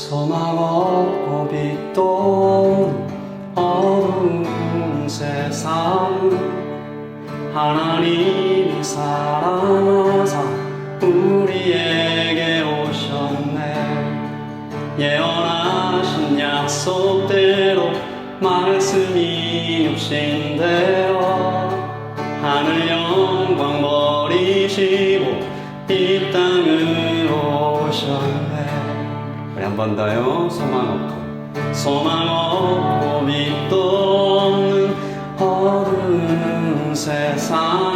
소망 없고 빛도 어두운 세상 하나님이 사랑하사 우리에게 오셨네. 예언하신 약속대로 말씀이 육신되어 하늘 영광 버리시고 이 땅으로 오셨네. 우리 한 번 더요. 소망 없고 빛도 없는 어두운 세상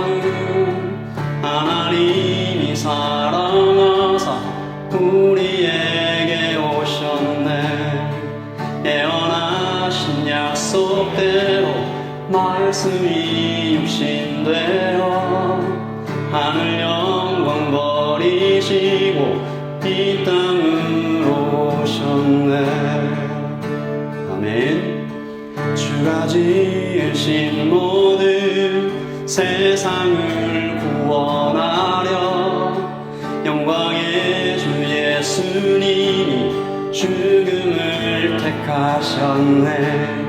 하나님이 사랑하사 우리에게 오셨네. 예언하신 약속대로 말씀이 육신되어 하늘 영광 버리시고 이 땅으로 오셨네. 아멘. 주가 지으신 모든 세상을 구원하려 영광의 주 예수님이 죽음을 택하셨네.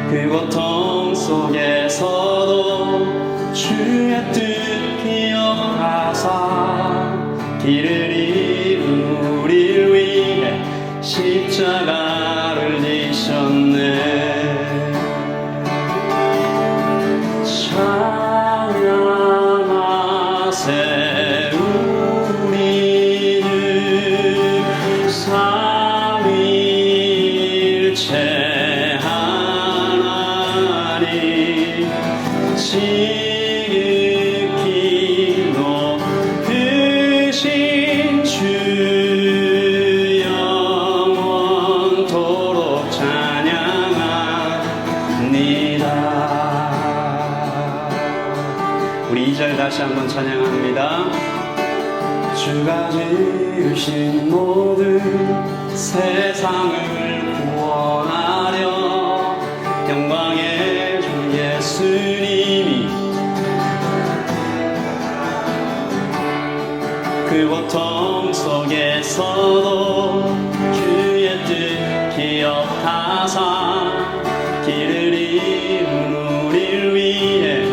그 고통 속에서도 주의 뜻 기억하사 길을 잃은 우리를 위해 십자가를 지셨네. 찬양하세 우리는 삼위일체 하나님 지극히 높으신 주 영원토록 찬양합니다. 우리 2절 다시 한번 찬양합니다. 주가 지으신 모든 세상을 구원하려 영광의 주 예수님이 그 고통 속에서도 주의 뜻 기억하사 길을 잃은 우리를 위해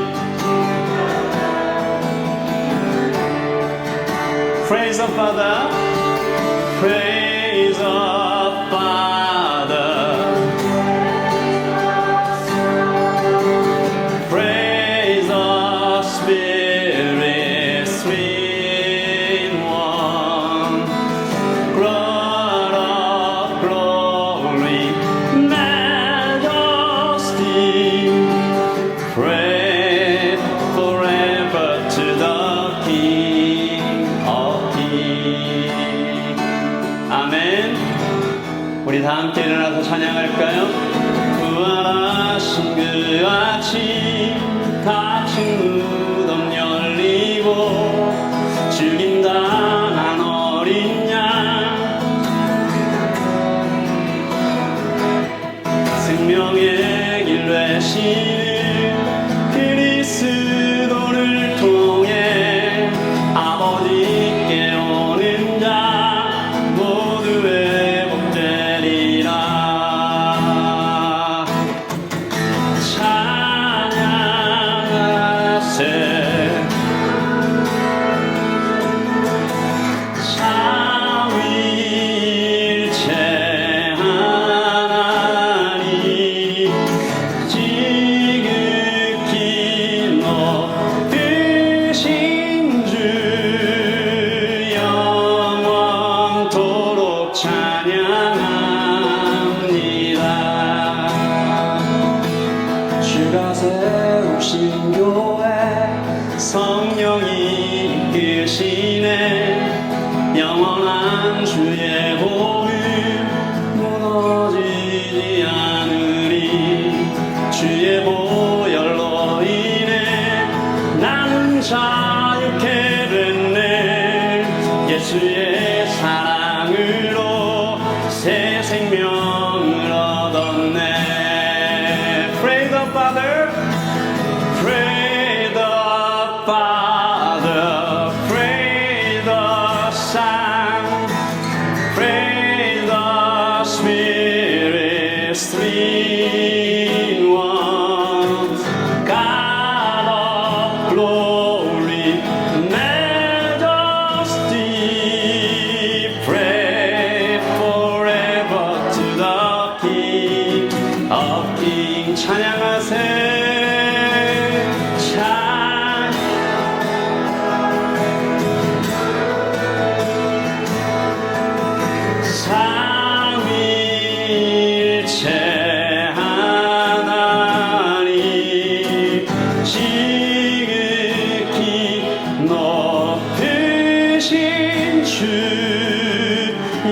Praise the Father, praise the Father, praise the Spirit, sweet one, God of glory, majesty, pray forever to the King of Kings. 아멘. 우리 다 함께 일어나서 찬양할까요? 부활하신 그 아침 닫힌 무덤 열리고 죽임당한 어린 양 생명의 길 되시는 그리스도를 통해 아버지께 오는 자 모두 회복되리라. 찬양하세 삼위일체 하나님 지극히 높으신 주 영원토록 찬양합니다. 주가 세우신 교회 성령이 이끄시네. 영원한 주의 복음 무너지지 않으리. 주의 보혈로 인해 나는 자유케 됐네. 예수의 사랑으로 새 생명을 얻었네. Praise the Father, praise the Father, praise the Son, praise the 주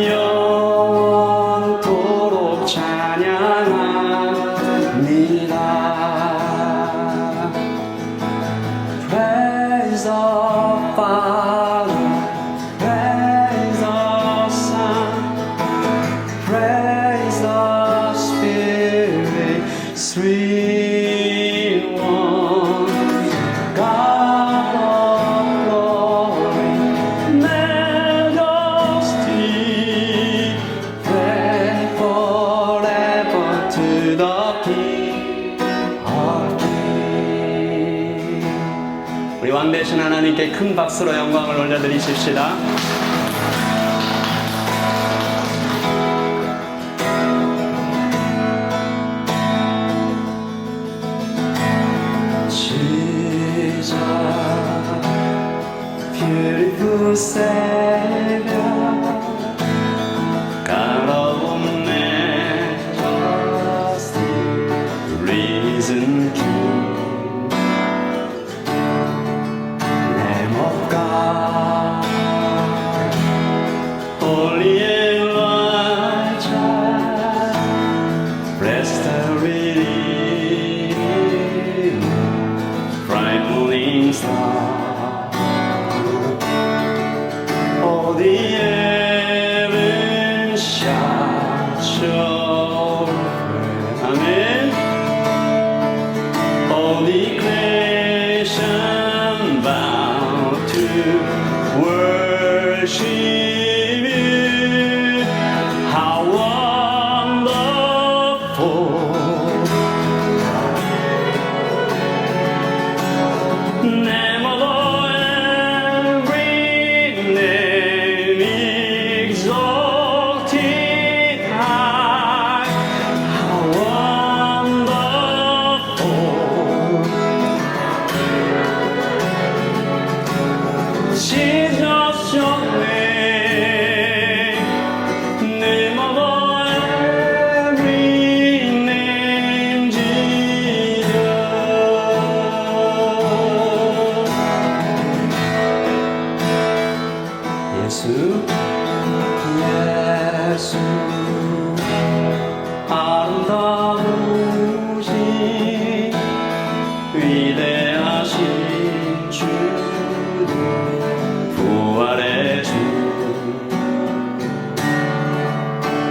영원토록 찬양합니다. Praise the Father, praise the Son, praise the Spirit, three in one. God of glory, majesty, pray forever to the King of Kings. 우리 왕 되신 하나님께 큰 박수로 영광을 올려드리십시다. Jesus, beautiful Savior, God of majesty, risen King, Lamb of God, holy and righteous, blessed Redeemer, bright morning star. All the heavens shout your praise. Amen. All the creation bow to worship you. How wonderful. Name of every name exalted high. How wonderful. Jesus, your name. Name of every name, Jesus. 예수, 예수, 아름다우신 위대하신 주, 부활의 주,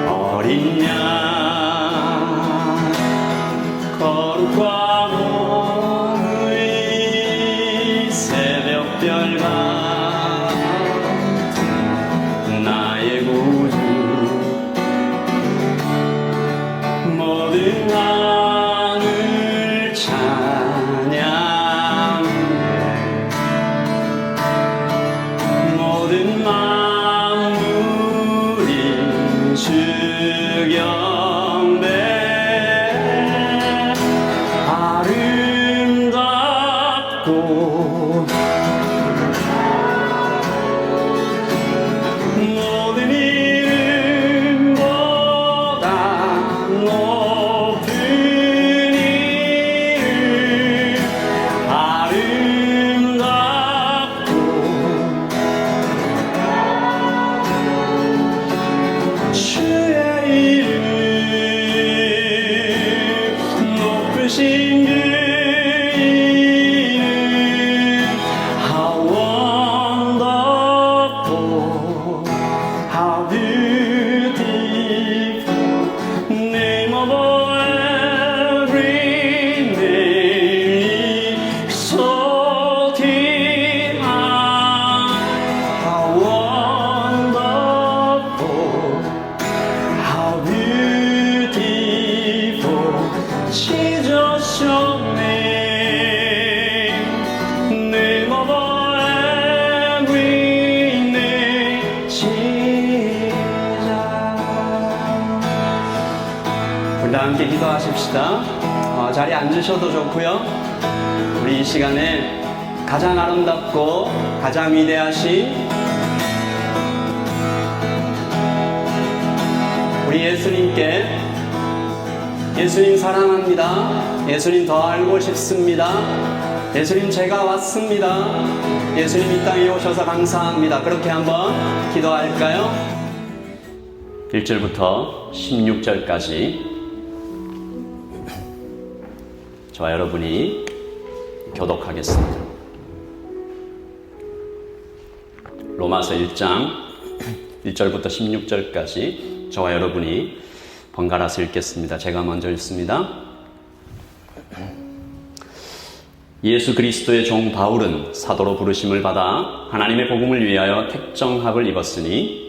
어린 양, 거룩과 공의 새벽별 같은 나의 구주, 모든 하늘 찬양해, 모든 만물이 주경배, 아름답고 모든 이름보다 높은 이름, 아름답고 주의 이름, 높으신 그 이름. How wonderful, how beautiful, name of every name exalted high. How wonderful, how beautiful, Jesus, your name. Name of every name, Jesus. 우리 다 함께 기도하십시다. 자리에 앉으셔도 좋고요. 우리 이 시간에 가장 아름답고 가장 위대하신 우리 예수님께, 예수님 사랑합니다. 예수님 더 알고 싶습니다. 예수님 제가 왔습니다. 예수님 이 땅에 오셔서 감사합니다. 그렇게 한번 기도할까요? 1절부터 16절까지 저와 여러분이 교독하겠습니다. 로마서 1장 1절부터 16절까지 저와 여러분이 번갈아서 읽겠습니다. 제가 먼저 읽습니다. 예수 그리스도의 종 바울은 사도로 부르심을 받아 하나님의 복음을 위하여 택정합을 입었으니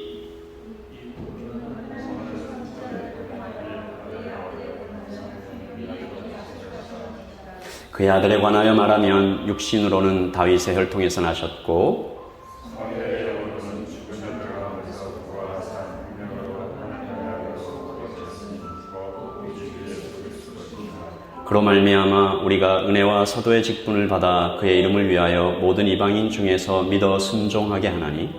그의 아들에 관하여 말하면 육신으로는 다윗의 혈통에서 나셨고 그로 말미암아 우리가 은혜와 사도의 직분을 받아 그의 이름을 위하여 모든 이방인 중에서 믿어 순종하게 하나니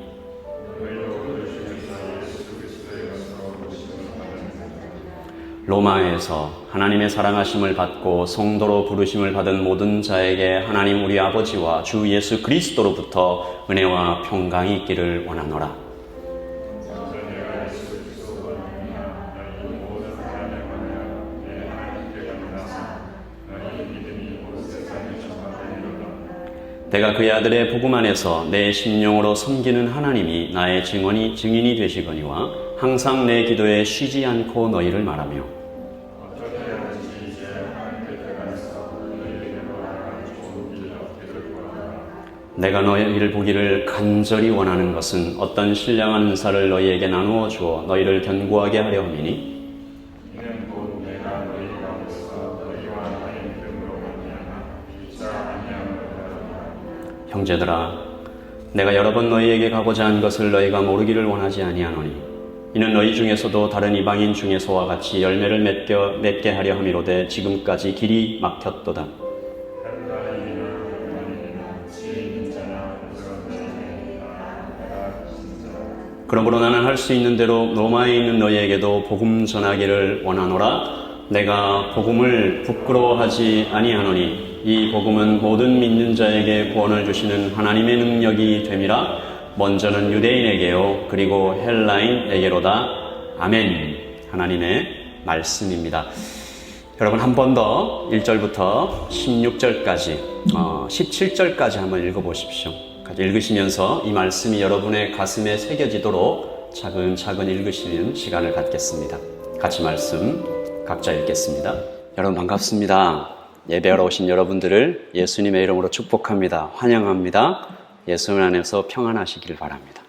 로마에서 하나님의 사랑하심을 받고 성도로 부르심을 받은 모든 자에게 하나님 우리 아버지와 주 예수 그리스도로부터 은혜와 평강이 있기를 원하노라. 내가 그의 아들의 복음 안에서 내 심령으로 섬기는 하나님이 나의 증인이 되시거니와 항상 내 기도에 쉬지 않고 너희를 말하며 내가 너희를 보기를 간절히 원하는 것은 어떤 신령한 은사를 너희에게 나누어 주어 너희를 견고하게 하려 함이니 형제들아, 내가 여러 번 너희에게 가고자 한 것을 너희가 모르기를 원하지 아니하노니 이는 너희 중에서도 다른 이방인 중에서와 같이 열매를 맺게 하려 함이로되 지금까지 길이 막혔도다. 그러므로 나는 할 수 있는 대로 로마에 있는 너희에게도 복음 전하기를 원하노라. 내가 복음을 부끄러워하지 아니하노니 이 복음은 모든 믿는 자에게 구원을 주시는 하나님의 능력이 됨이라. 먼저는 유대인에게요 그리고 헬라인에게로다. 아멘. 하나님의 말씀입니다. 여러분 한 번 더 1절부터 16절까지 17절까지 한번 읽어보십시오. 같이 읽으시면서 이 말씀이 여러분의 가슴에 새겨지도록 차근차근 읽으시는 시간을 갖겠습니다. 같이 말씀 각자 읽겠습니다. 여러분 반갑습니다. 예배하러 오신 여러분들을 예수님의 이름으로 축복합니다. 환영합니다. 예수님 안에서 평안하시길 바랍니다.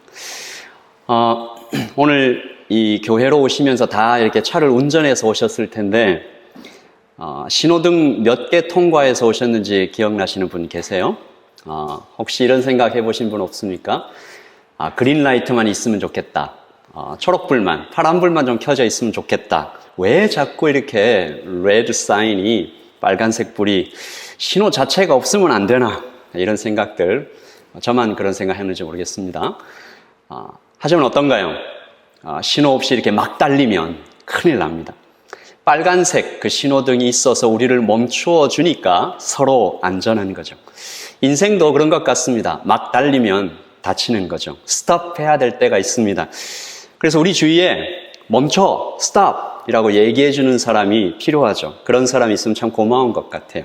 오늘 이 교회로 오시면서 다 이렇게 차를 운전해서 오셨을 텐데 신호등 몇 개 통과해서 오셨는지 기억나시는 분 계세요? 혹시 이런 생각 해보신 분 없습니까? 그린라이트만 있으면 좋겠다. 초록불만, 파란불만 좀 켜져 있으면 좋겠다. 왜 자꾸 이렇게 레드 사인이 빨간색 불이 신호 자체가 없으면 안 되나? 이런 생각들, 저만 그런 생각 했는지 모르겠습니다. 하지만 어떤가요? 신호 없이 이렇게 막 달리면 큰일 납니다. 빨간색 그 신호등이 있어서 우리를 멈추어 주니까 서로 안전한 거죠. 인생도 그런 것 같습니다. 막 달리면 다치는 거죠. 스톱해야 될 때가 있습니다. 그래서 우리 주위에 멈춰, 스톱 이라고 얘기해 주는 사람이 필요하죠. 그런 사람이 있으면 참 고마운 것 같아요.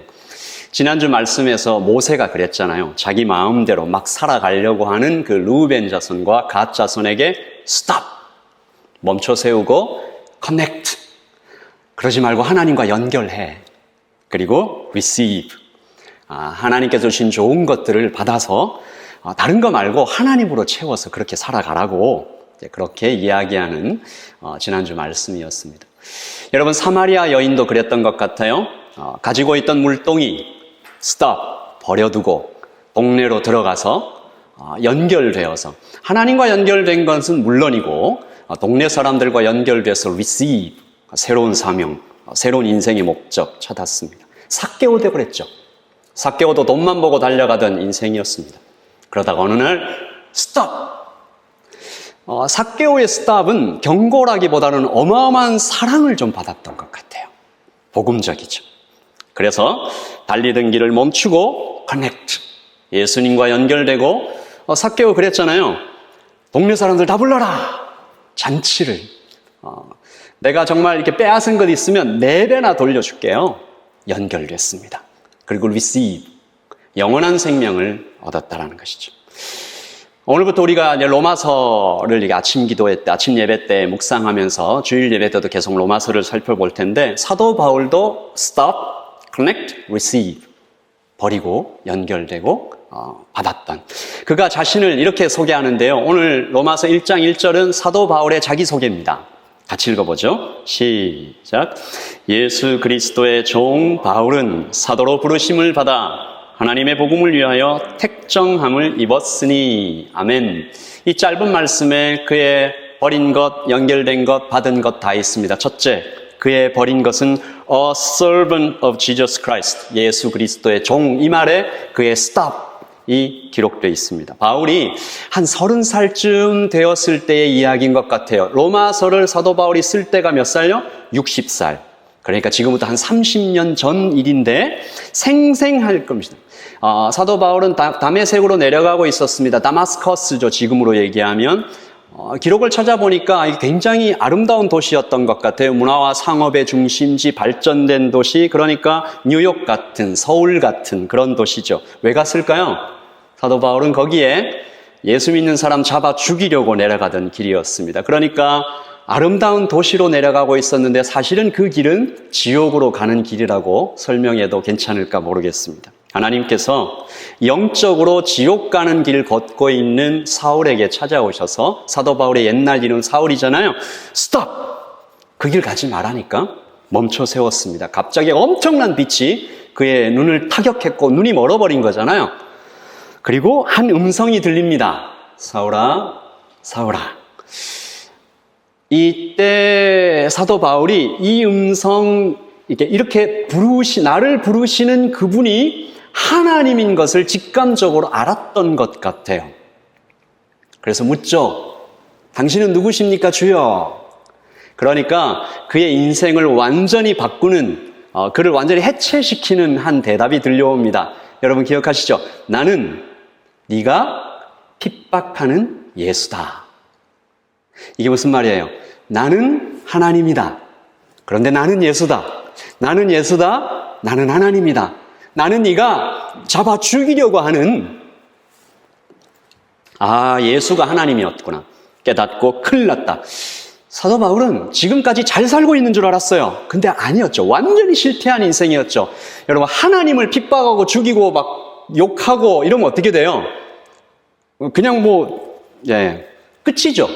지난주 말씀에서 모세가 그랬잖아요. 자기 마음대로 막 살아가려고 하는 그 르우벤 자손과 갓 자손에게 스톱, 멈춰 세우고 커넥트, 그러지 말고 하나님과 연결해. 그리고 receive, 하나님께서 주신 좋은 것들을 받아서 다른 거 말고 하나님으로 채워서 그렇게 살아가라고 그렇게 이야기하는 지난주 말씀이었습니다. 여러분 사마리아 여인도 그랬던 것 같아요. 가지고 있던 물동이 스톱, 버려두고 동네로 들어가서 연결되어서 하나님과 연결된 것은 물론이고 동네 사람들과 연결돼서 receive, 새로운 사명, 새로운 인생의 목적 찾았습니다. 삭개오도 그랬죠. 삭개오도 돈만 보고 달려가던 인생이었습니다. 그러다가 어느 날 스톱! 삭개오의 스톱은 경고라기보다는 어마어마한 사랑을 좀 받았던 것 같아요. 복음적이죠. 그래서 달리던 길을 멈추고 커넥트, 예수님과 연결되고 삭개오 그랬잖아요. 동네 사람들 다 불러라. 잔치를. 내가 정말 이렇게 빼앗은 것 있으면 4배나 돌려줄게요. 연결됐습니다. 그리고 receive. 영원한 생명을 얻었다라는 것이죠. 오늘부터 우리가 이제 로마서를 아침 기도회 때, 아침 예배 때 묵상하면서 주일 예배 때도 계속 로마서를 살펴볼 텐데 사도 바울도 stop, connect, receive. 버리고 연결되고 받았던. 그가 자신을 이렇게 소개하는데요. 오늘 로마서 1장 1절은 사도 바울의 자기소개입니다. 같이 읽어보죠. 시작. 예수 그리스도의 종 바울은 사도로 부르심을 받아 하나님의 복음을 위하여 택정함을 입었으니. 아멘. 이 짧은 말씀에 그의 버린 것, 연결된 것, 받은 것 다 있습니다. 첫째, 그의 버린 것은 a servant of Jesus Christ. 예수 그리스도의 종. 이 말에 그의 stop이 기록되어 있습니다. 바울이 한 30살쯤 되었을 때의 이야기인 것 같아요. 로마서를 사도 바울이 쓸 때가 몇 살요? 60살. 그러니까 지금부터 한 30년 전 일인데 생생할 겁니다. 사도 바울은 다메섹으로 내려가고 있었습니다. 다마스커스죠, 지금으로 얘기하면. 기록을 찾아보니까 굉장히 아름다운 도시였던 것 같아요. 문화와 상업의 중심지, 발전된 도시, 그러니까 뉴욕 같은, 서울 같은 그런 도시죠. 왜 갔을까요? 사도 바울은 거기에 예수 믿는 사람 잡아 죽이려고 내려가던 길이었습니다. 그러니까 아름다운 도시로 내려가고 있었는데 사실은 그 길은 지옥으로 가는 길이라고 설명해도 괜찮을까 모르겠습니다. 하나님께서 영적으로 지옥 가는 길 걷고 있는 사울에게 찾아오셔서 사도 바울의 옛날 이름 사울이잖아요. 스톱! 그 길 가지 말라니까 멈춰 세웠습니다. 갑자기 엄청난 빛이 그의 눈을 타격했고 눈이 멀어버린 거잖아요. 그리고 한 음성이 들립니다. 사울아, 사울아. 이때 사도 바울이 이 음성 이렇게 나를 부르시는 그분이 하나님인 것을 직감적으로 알았던 것 같아요. 그래서 묻죠. 당신은 누구십니까, 주여? 그러니까 그의 인생을 완전히 바꾸는, 그를 완전히 해체시키는 한 대답이 들려옵니다. 여러분 기억하시죠? 나는 네가 핍박하는 예수다. 이게 무슨 말이에요? 나는 하나님이다. 그런데 나는 예수다. 나는 예수다. 나는 하나님이다. 나는 네가 잡아 죽이려고 하는 예수가 하나님이었구나 깨닫고 큰일 났다. 사도 바울은 지금까지 잘 살고 있는 줄 알았어요. 근데 아니었죠. 완전히 실패한 인생이었죠. 여러분, 하나님을 핍박하고 죽이고 막 욕하고 이러면 어떻게 돼요? 그냥 끝이죠.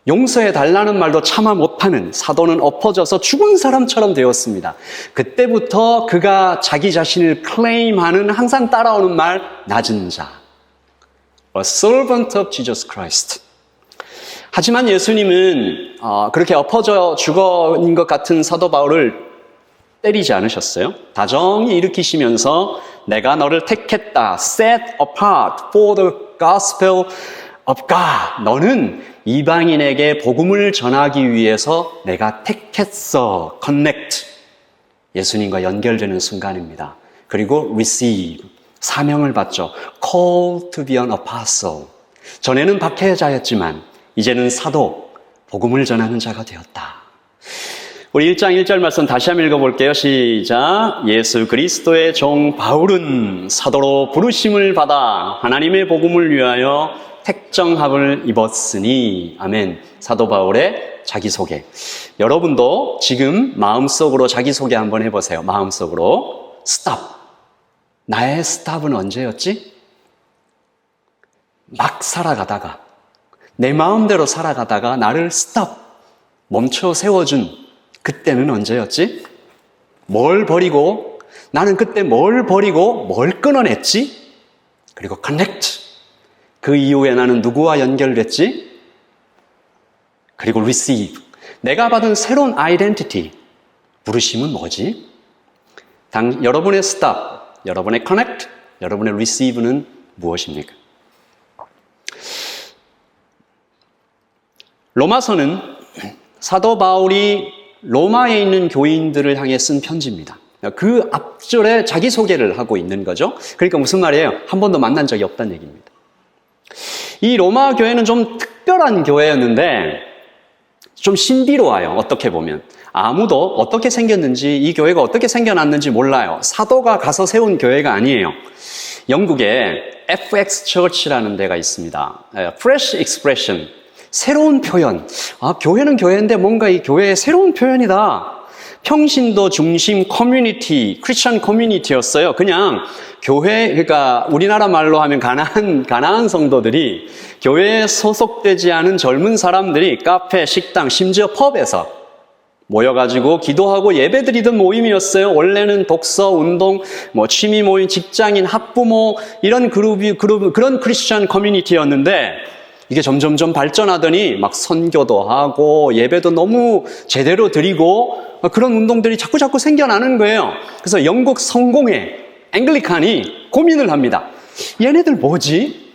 용서해 달라는 말도 차마 못하는, 사도는 엎어져서 죽은 사람처럼 되었습니다. 그때부터 그가 자기 자신을 클레임하는 항상 따라오는 말, 낮은 자. A servant of Jesus Christ. 하지만 예수님은 그렇게 엎어져 죽어인 것 같은 사도 바울을 때리지 않으셨어요. 다정히 일으키시면서 내가 너를 택했다. Set apart for the gospel of God. 너는 이방인에게 복음을 전하기 위해서 내가 택했어. Connect. 예수님과 연결되는 순간입니다. 그리고 receive. 사명을 받죠. Call to be an apostle. 전에는 박해자였지만 이제는 사도, 복음을 전하는 자가 되었다. 우리 1장 1절 말씀 다시 한번 읽어볼게요. 시작. 예수 그리스도의 종 바울은 사도로 부르심을 받아 하나님의 복음을 위하여 택정함을 입었으니. 아멘. 사도 바울의 자기소개. 여러분도 지금 마음속으로 자기소개 한번 해보세요. 마음속으로. 스탑. 나의 스탑은 언제였지? 막 살아가다가, 내 마음대로 살아가다가 나를 스탑, 멈춰 세워준 그때는 언제였지? 뭘 버리고, 나는 그때 뭘 버리고 뭘 끊어냈지? 그리고 connect. 그 이후에 나는 누구와 연결됐지? 그리고 receive. 내가 받은 새로운 identity. 부르심은 뭐지? 여러분의 stop, 여러분의 connect, 여러분의 receive는 무엇입니까? 로마서는 사도 바울이 로마에 있는 교인들을 향해 쓴 편지입니다. 그 앞절에 자기소개를 하고 있는 거죠. 그러니까 무슨 말이에요? 한 번도 만난 적이 없다는 얘기입니다. 이 로마 교회는 좀 특별한 교회였는데 좀 신비로워요. 어떻게 보면. 아무도 어떻게 생겼는지, 이 교회가 어떻게 생겨났는지 몰라요. 사도가 가서 세운 교회가 아니에요. 영국에 FX Church라는 데가 있습니다. Fresh Expression, 새로운 표현. 교회는 교회인데 뭔가 이 교회의 새로운 표현이다. 평신도 중심 커뮤니티, 크리스천 커뮤니티였어요. 그냥 교회, 그러니까 우리나라 말로 하면 가난한 성도들이 교회에 소속되지 않은 젊은 사람들이 카페, 식당, 심지어 펍에서 모여가지고 기도하고 예배드리던 모임이었어요. 원래는 독서, 운동, 취미 모임, 직장인, 학부모 이런 그런 크리스천 커뮤니티였는데 이게 점점점 발전하더니 막 선교도 하고 예배도 너무 제대로 드리고 그런 운동들이 자꾸 생겨나는 거예요. 그래서 영국 성공회 앵글리칸이 고민을 합니다. 얘네들 뭐지?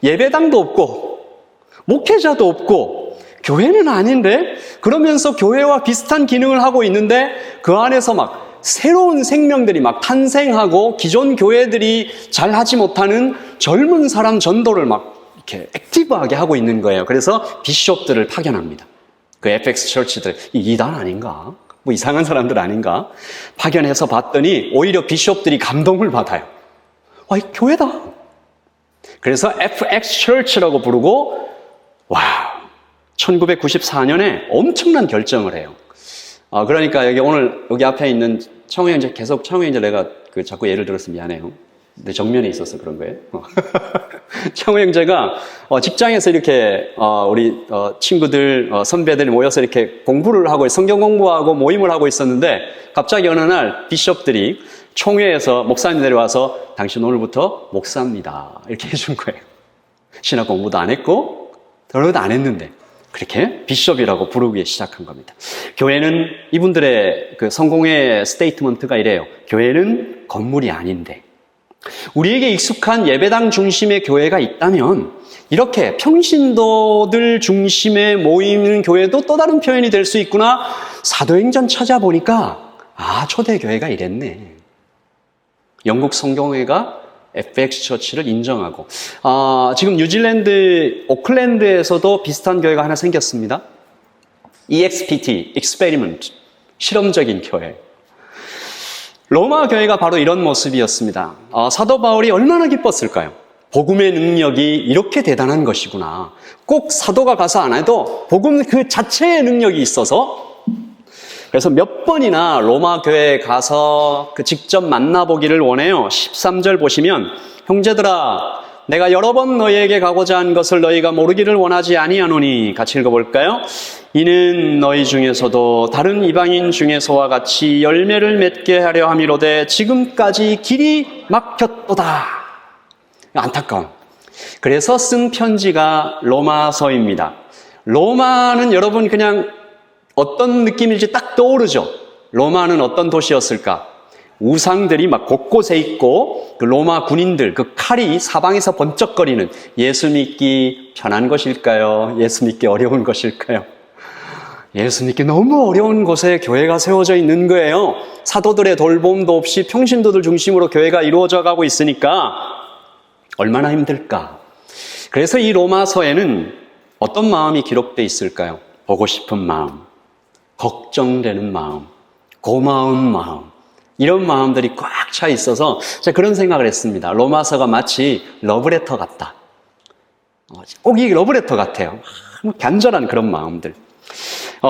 예배당도 없고 목회자도 없고 교회는 아닌데? 그러면서 교회와 비슷한 기능을 하고 있는데 그 안에서 막 새로운 생명들이 막 탄생하고 기존 교회들이 잘 하지 못하는 젊은 사람 전도를 막 이렇게 액티브하게 하고 있는 거예요. 그래서 비숍들을 파견합니다. 그 FX 처치들, 이단 아닌가? 이상한 사람들 아닌가? 파견해서 봤더니 오히려 비숍들이 감동을 받아요. 이 교회다. 그래서 FX 처치라고 부르고, 1994년에 엄청난 결정을 해요. 그러니까 여기 앞에 있는 청우 형제, 계속 청우 형제 내가 자꾸 예를 들어서 미안해요. 내 정면에 있어서 그런 거예요. 청우 형제가 직장에서 이렇게 우리 친구들, 선배들이 모여서 이렇게 공부를 하고 성경 공부하고 모임을 하고 있었는데 갑자기 어느 날 비숍들이 총회에서 목사님들이 와서 당신 오늘부터 목사입니다. 이렇게 해준 거예요. 신학 공부도 안 했고 별로도 안 했는데 그렇게 비숍이라고 부르기 시작한 겁니다. 교회는 이분들의 그 성공의 스테이트먼트가 이래요. 교회는 건물이 아닌데 우리에게 익숙한 예배당 중심의 교회가 있다면 이렇게 평신도들 중심의 모이는 교회도 또 다른 표현이 될 수 있구나. 사도행전 찾아보니까 초대교회가 이랬네. 영국 성공회가 FX 처치를 인정하고 지금 뉴질랜드 오클랜드에서도 비슷한 교회가 하나 생겼습니다. EXPT, Experiment, 실험적인 교회. 로마 교회가 바로 이런 모습이었습니다. 사도 바울이 얼마나 기뻤을까요? 복음의 능력이 이렇게 대단한 것이구나. 꼭 사도가 가서 안 해도 복음 그 자체의 능력이 있어서 그래서 몇 번이나 로마 교회에 가서 직접 만나보기를 원해요. 13절 보시면 형제들아 내가 여러 번 너희에게 가고자 한 것을 너희가 모르기를 원하지 아니하노니 같이 읽어볼까요? 이는 너희 중에서도 다른 이방인 중에서와 같이 열매를 맺게 하려 함이로되 지금까지 길이 막혔도다. 안타까움. 그래서 쓴 편지가 로마서입니다. 로마는 여러분 그냥 어떤 느낌일지 딱 떠오르죠? 로마는 어떤 도시였을까? 우상들이 막 곳곳에 있고 그 로마 군인들 그 칼이 사방에서 번쩍거리는 예수 믿기 편한 것일까요? 예수 믿기 어려운 것일까요? 예수 믿기 너무 어려운 곳에 교회가 세워져 있는 거예요. 사도들의 돌봄도 없이 평신도들 중심으로 교회가 이루어져 가고 있으니까 얼마나 힘들까? 그래서 이 로마서에는 어떤 마음이 기록되어 있을까요? 보고 싶은 마음, 걱정되는 마음, 고마운 마음, 이런 마음들이 꽉 차 있어서 제가 그런 생각을 했습니다. 로마서가 마치 러브레터 같다. 꼭 이 러브레터 같아요. 간절한 그런 마음들.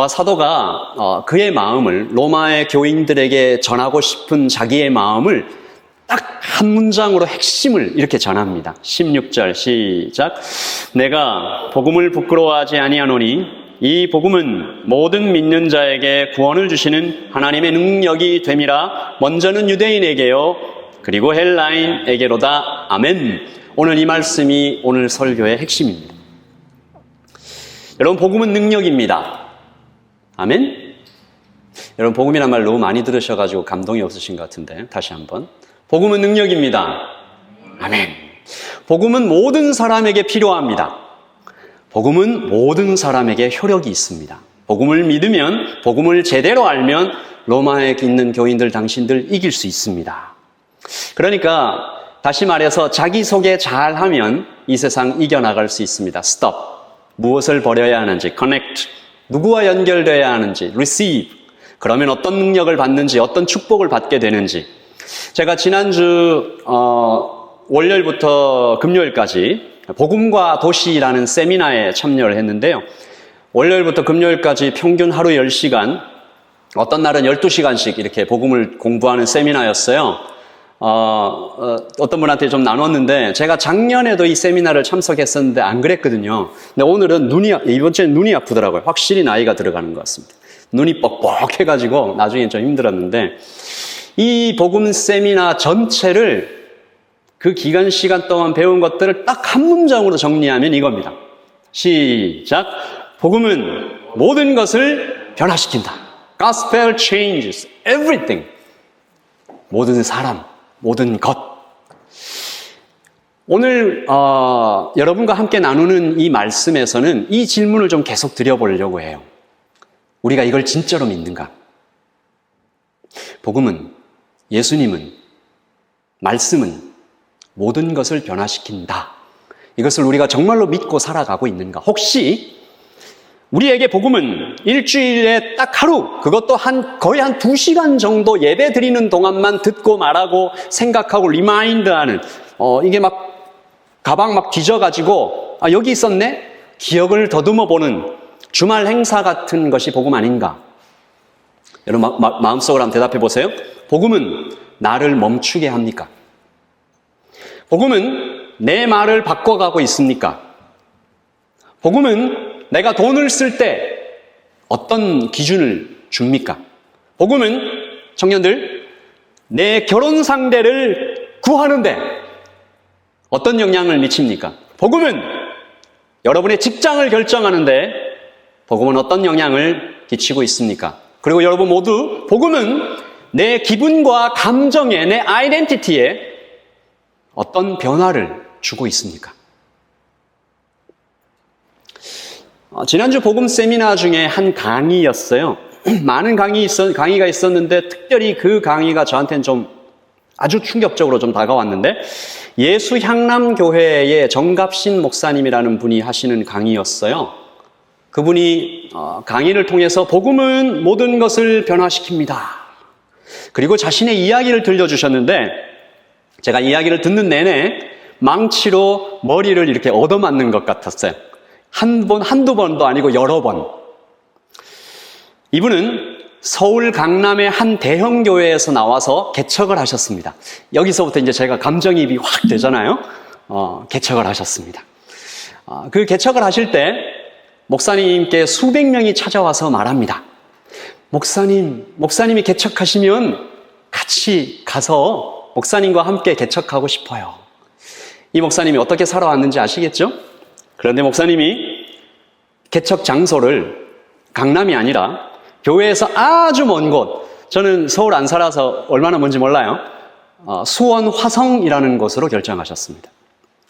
사도가 그의 마음을 로마의 교인들에게 전하고 싶은 자기의 마음을 딱 한 문장으로 핵심을 이렇게 전합니다. 16절 시작. 내가 복음을 부끄러워하지 아니하노니 이 복음은 모든 믿는 자에게 구원을 주시는 하나님의 능력이 됨이라. 먼저는 유대인에게요 그리고 헬라인에게로다. 아멘. 오늘 이 말씀이 오늘 설교의 핵심입니다. 여러분 복음은 능력입니다. 아멘. 여러분 복음이란 말 너무 많이 들으셔가지고 감동이 없으신 것 같은데 다시 한번. 복음은 능력입니다. 아멘. 복음은 모든 사람에게 필요합니다. 복음은 모든 사람에게 효력이 있습니다. 복음을 믿으면, 복음을 제대로 알면 로마에 있는 교인들, 당신들 이길 수 있습니다. 그러니까 다시 말해서 자기소개 잘하면 이 세상 이겨나갈 수 있습니다. stop. 무엇을 버려야 하는지, connect. 누구와 연결돼야 하는지, receive. 그러면 어떤 능력을 받는지, 어떤 축복을 받게 되는지. 제가 지난주 월요일부터 금요일까지 복음과 도시라는 세미나에 참여를 했는데요. 월요일부터 금요일까지 평균 하루 10시간, 어떤 날은 12시간씩 이렇게 복음을 공부하는 세미나였어요. 어떤 분한테 좀 나눴는데, 제가 작년에도 이 세미나를 참석했었는데 안 그랬거든요. 근데 오늘은 이번 주에 눈이 아프더라고요. 확실히 나이가 들어가는 것 같습니다. 눈이 뻑뻑해가지고 나중에 좀 힘들었는데, 이 복음 세미나 전체를 그 기간 시간 동안 배운 것들을 딱 한 문장으로 정리하면 이겁니다. 시작. 복음은 모든 것을 변화시킨다. Gospel changes everything. 모든 사람, 모든 것. 오늘 여러분과 함께 나누는 이 말씀에서는 이 질문을 좀 계속 드려보려고 해요. 우리가 이걸 진짜로 믿는가? 복음은, 예수님은, 말씀은 모든 것을 변화시킨다. 이것을 우리가 정말로 믿고 살아가고 있는가? 혹시 우리에게 복음은 일주일에 딱 하루, 그것도 거의 한 2시간 정도 예배 드리는 동안만 듣고 말하고 생각하고 리마인드하는, 이게 막 가방 막 뒤져가지고 여기 있었네? 기억을 더듬어 보는 주말 행사 같은 것이 복음 아닌가? 여러분 마음속으로 한번 대답해 보세요. 복음은 나를 멈추게 합니까? 복음은 내 말을 바꿔가고 있습니까? 복음은 내가 돈을 쓸 때 어떤 기준을 줍니까? 복음은 청년들, 내 결혼 상대를 구하는데 어떤 영향을 미칩니까? 복음은 여러분의 직장을 결정하는데 복음은 어떤 영향을 끼치고 있습니까? 그리고 여러분 모두 복음은 내 기분과 감정에, 내 아이덴티티에 어떤 변화를 주고 있습니까? 지난주 복음 세미나 중에 한 강의였어요. 많은 강의가 있었는데 특별히 그 강의가 저한테는 좀 아주 충격적으로 좀 다가왔는데, 예수향남교회의 정갑신 목사님이라는 분이 하시는 강의였어요. 그분이 강의를 통해서 복음은 모든 것을 변화시킵니다. 그리고 자신의 이야기를 들려주셨는데, 제가 이야기를 듣는 내내 망치로 머리를 이렇게 얻어맞는 것 같았어요. 한두 번도 아니고 여러 번. 이분은 서울 강남의 한 대형 교회에서 나와서 개척을 하셨습니다. 여기서부터 이제 제가 감정이입이 확 되잖아요. 개척을 하셨습니다. 그 개척을 하실 때 목사님께 수백 명이 찾아와서 말합니다. 목사님이 개척하시면 같이 가서 목사님과 함께 개척하고 싶어요. 이 목사님이 어떻게 살아왔는지 아시겠죠? 그런데 목사님이 개척 장소를 강남이 아니라 교회에서 아주 먼 곳, 저는 서울 안 살아서 얼마나 먼지 몰라요. 수원 화성이라는 곳으로 결정하셨습니다.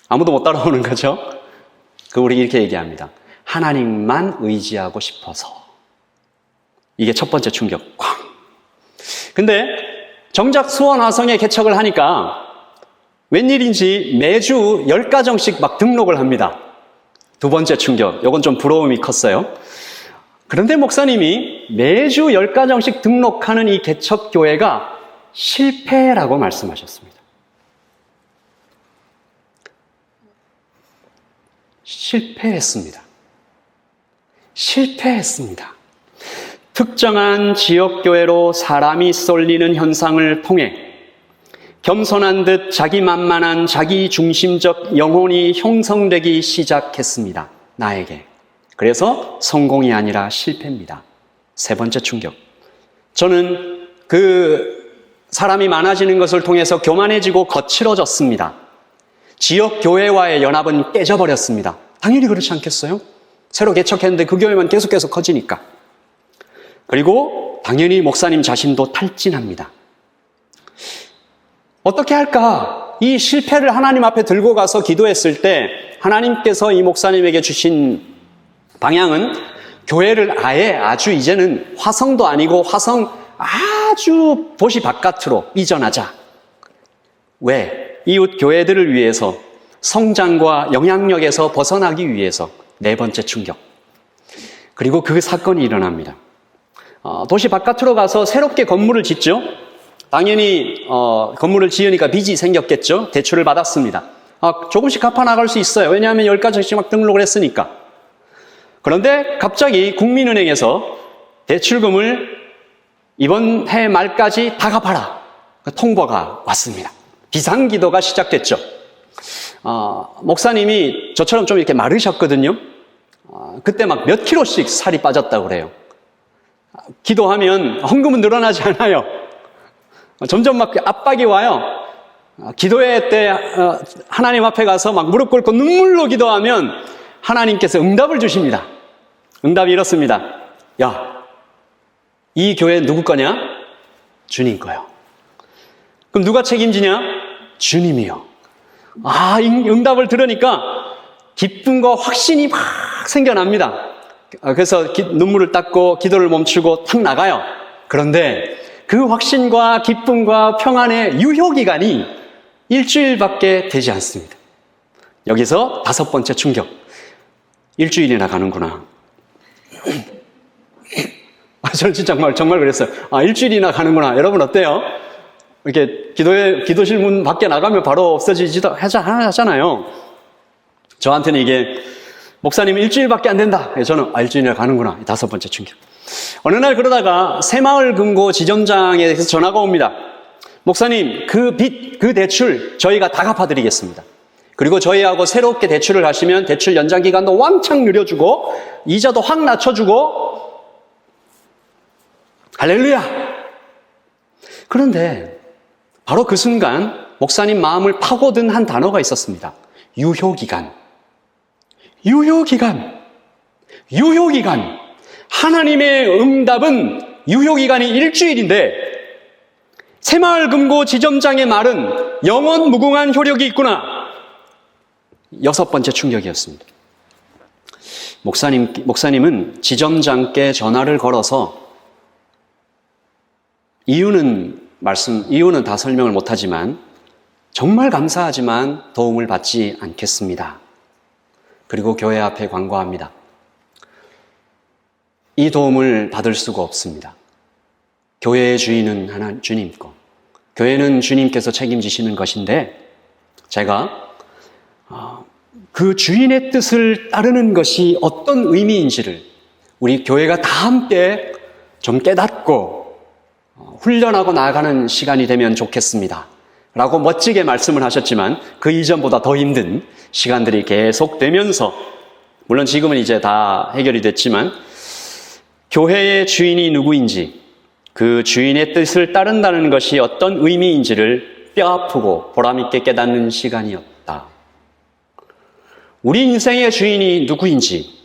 아무도 못 따라오는 거죠. 우리 이렇게 얘기합니다. 하나님만 의지하고 싶어서. 이게 첫 번째 충격. 쾅. 근데 정작 수원 화성에 개척을 하니까 웬일인지 매주 10가정씩 막 등록을 합니다. 두 번째 충격. 이건 좀 부러움이 컸어요. 그런데 목사님이 매주 10가정씩 등록하는 이 개척교회가 실패라고 말씀하셨습니다. 실패했습니다. 특정한 지역교회로 사람이 쏠리는 현상을 통해 겸손한 듯 자기만만한 자기중심적 영혼이 형성되기 시작했습니다. 나에게. 그래서 성공이 아니라 실패입니다. 세 번째 충격. 저는 그 사람이 많아지는 것을 통해서 교만해지고 거칠어졌습니다. 지역 교회와의 연합은 깨져버렸습니다. 당연히 그렇지 않겠어요? 새로 개척했는데 그 교회만 계속 커지니까. 그리고 당연히 목사님 자신도 탈진합니다. 어떻게 할까? 이 실패를 하나님 앞에 들고 가서 기도했을 때 하나님께서 이 목사님에게 주신 방향은 교회를 아주 이제는 화성도 아니고 화성 아주 도시 바깥으로 이전하자. 왜? 이웃 교회들을 위해서, 성장과 영향력에서 벗어나기 위해서. 네 번째 충격. 그리고 그 사건이 일어납니다. 도시 바깥으로 가서 새롭게 건물을 짓죠. 당연히 건물을 지으니까 빚이 생겼겠죠. 대출을 받았습니다. 조금씩 갚아 나갈 수 있어요. 왜냐하면 10가지씩 막 등록을 했으니까. 그런데 갑자기 국민은행에서 대출금을 이번 해 말까지 다 갚아라. 통보가 왔습니다. 비상기도가 시작됐죠. 목사님이 저처럼 좀 이렇게 마르셨거든요. 그때 막 몇 킬로씩 살이 빠졌다고 그래요. 기도하면 헌금은 늘어나지 않아요. 점점 막 압박이 와요. 기도회 때 하나님 앞에 가서 막 무릎 꿇고 눈물로 기도하면 하나님께서 응답을 주십니다. 응답이 이렇습니다. 야, 이 교회 누구 거냐? 주님 거요. 그럼 누가 책임지냐? 주님이요. 응답을 들으니까 기쁨과 확신이 막 생겨납니다. 그래서 눈물을 닦고 기도를 멈추고 탁 나가요. 그런데 그 확신과 기쁨과 평안의 유효기간이 일주일밖에 되지 않습니다. 여기서 5번째 충격. 일주일이나 가는구나. 저는 진짜 정말 그랬어요. 일주일이나 가는구나. 여러분 어때요? 이렇게 기도실 문 밖에 나가면 바로 없어지지도 하잖아요. 저한테는 이게 목사님 일주일밖에 안 된다. 저는 일주일이나 가는구나. 5번째 충격. 어느 날 그러다가 새마을금고 지점장에서 전화가 옵니다. 목사님, 그 빚, 그 대출 저희가 다 갚아드리겠습니다. 그리고 저희하고 새롭게 대출을 하시면 대출 연장 기간도 왕창 늘려주고 이자도 확 낮춰주고 할렐루야! 그런데 바로 그 순간 목사님 마음을 파고든 한 단어가 있었습니다. 유효기간. 유효기간. 유효기간. 하나님의 응답은 유효기간이 일주일인데 새마을금고 지점장의 말은 영원 무궁한 효력이 있구나. 6번째 충격이었습니다. 목사님은 지점장께 전화를 걸어서 이유는 다 설명을 못하지만 정말 감사하지만 도움을 받지 않겠습니다. 그리고 교회 앞에 광고합니다. 이 도움을 받을 수가 없습니다. 교회의 주인은 하나님 주님 거. 교회는 주님께서 책임지시는 것인데 제가 그 주인의 뜻을 따르는 것이 어떤 의미인지를 우리 교회가 다 함께 좀 깨닫고 훈련하고 나아가는 시간이 되면 좋겠습니다. 라고 멋지게 말씀을 하셨지만 그 이전보다 더 힘든 시간들이 계속되면서 물론 지금은 이제 다 해결이 됐지만 교회의 주인이 누구인지 그 주인의 뜻을 따른다는 것이 어떤 의미인지를 뼈아프고 보람있게 깨닫는 시간이었다. 우리 인생의 주인이 누구인지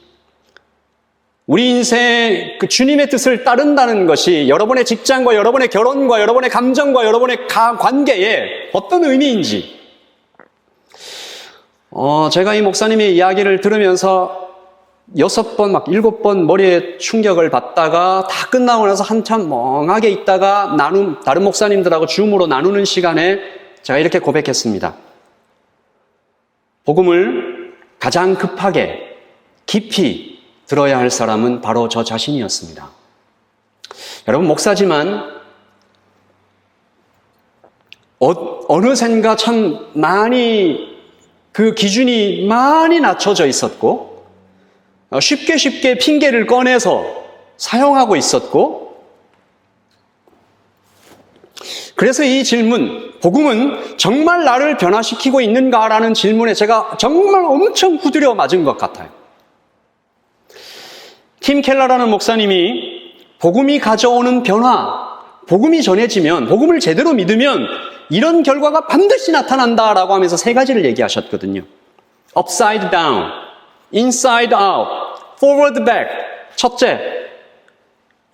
우리 인생의 그 주님의 뜻을 따른다는 것이 여러분의 직장과 여러분의 결혼과 여러분의 감정과 여러분의 관계에 어떤 의미인지 제가 이 목사님의 이야기를 들으면서 6번, 7번 머리에 충격을 받다가 다 끝나고 나서 한참 멍하게 있다가 다른 목사님들하고 줌으로 나누는 시간에 제가 이렇게 고백했습니다. 복음을 가장 급하게 깊이 들어야 할 사람은 바로 저 자신이었습니다. 여러분 목사지만 어느샌가 참 많이 그 기준이 많이 낮춰져 있었고 쉽게 핑계를 꺼내서 사용하고 있었고 그래서 이 질문, 복음은 정말 나를 변화시키고 있는가라는 질문에 제가 정말 엄청 후드려 맞은 것 같아요. 팀 켈러라는 목사님이 복음이 가져오는 변화, 복음이 전해지면, 복음을 제대로 믿으면 이런 결과가 반드시 나타난다라고 하면서 3가지를 얘기하셨거든요. upside down, inside out, forward back. 첫째,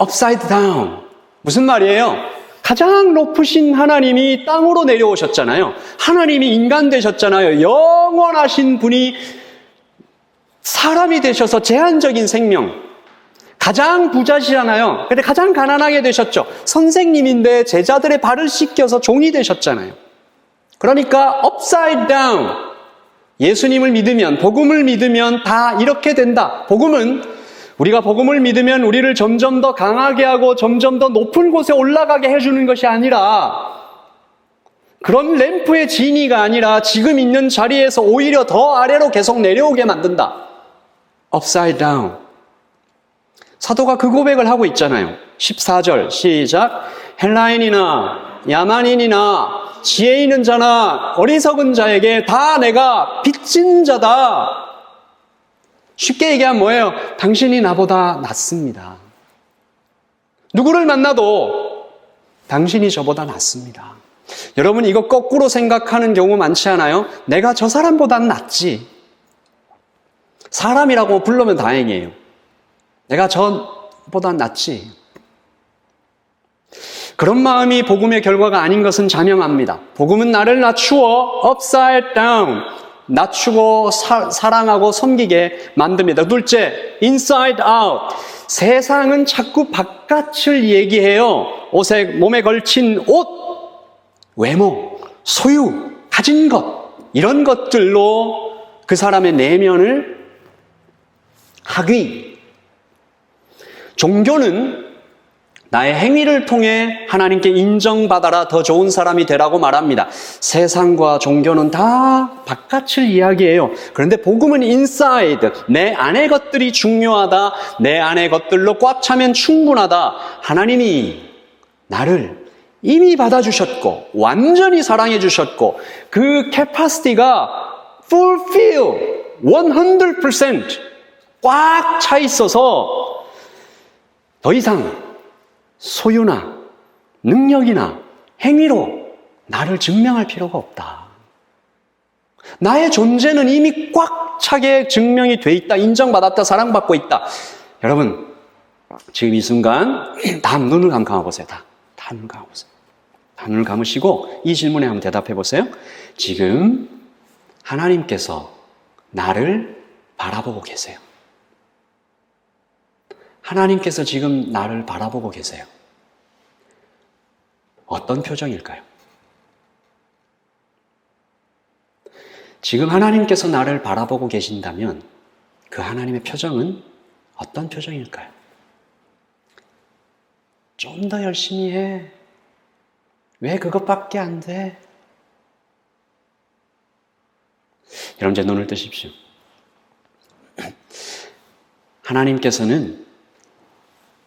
upside down. 무슨 말이에요? 가장 높으신 하나님이 땅으로 내려오셨잖아요. 하나님이 인간 되셨잖아요. 영원하신 분이 사람이 되셔서 제한적인 생명, 가장 부자시잖아요. 근데 가장 가난하게 되셨죠. 선생님인데 제자들의 발을 씻겨서 종이 되셨잖아요. 그러니까 upside down. 예수님을 믿으면, 복음을 믿으면 다 이렇게 된다. 복음은 우리가 복음을 믿으면 우리를 점점 더 강하게 하고 점점 더 높은 곳에 올라가게 해주는 것이 아니라, 그런 램프의 진이가 아니라 지금 있는 자리에서 오히려 더 아래로 계속 내려오게 만든다. upside down. 사도가 그 고백을 하고 있잖아요. 14절 시작. 헬라인이나 야만인이나 지혜 있는 자나 어리석은 자에게 다 내가 빚진 자다. 쉽게 얘기하면 뭐예요? 당신이 나보다 낫습니다. 누구를 만나도 당신이 저보다 낫습니다. 여러분, 이거 거꾸로 생각하는 경우 많지 않아요? 내가 저 사람보다는 낫지. 사람이라고 부르면 다행이에요. 내가 저보다 낫지. 그런 마음이 복음의 결과가 아닌 것은 자명합니다. 복음은 나를 낮추어 upside down, 낮추고 사랑하고 섬기게 만듭니다. 둘째, inside out. 세상은 자꾸 바깥을 얘기해요. 옷에 몸에 걸친 옷, 외모, 소유, 가진 것, 이런 것들로 그 사람의 내면을 학위. 종교는 나의 행위를 통해 하나님께 인정받아라, 더 좋은 사람이 되라고 말합니다. 세상과 종교는 다 바깥을 이야기해요. 그런데 복음은 inside, 내 안의 것들이 중요하다. 내 안의 것들로 꽉 차면 충분하다. 하나님이 나를 이미 받아주셨고 완전히 사랑해 주셨고 그 캐파시티가 fulfill 100% 꽉 차 있어서 더 이상 소유나 능력이나 행위로 나를 증명할 필요가 없다. 나의 존재는 이미 꽉 차게 증명이 돼 있다. 인정받았다. 사랑받고 있다. 여러분, 지금 이 순간 다 눈을 감아 보세요. 다 눈을 감아 보세요. 다 눈을 감으시고 이 질문에 한번 대답해 보세요. 지금 하나님께서 나를 바라보고 계세요. 하나님께서 지금 나를 바라보고 계세요. 어떤 표정일까요? 지금 하나님께서 나를 바라보고 계신다면 그 하나님의 표정은 어떤 표정일까요? 좀 더 열심히 해. 왜 그것밖에 안 돼? 여러분, 제 눈을 뜨십시오. 하나님께서는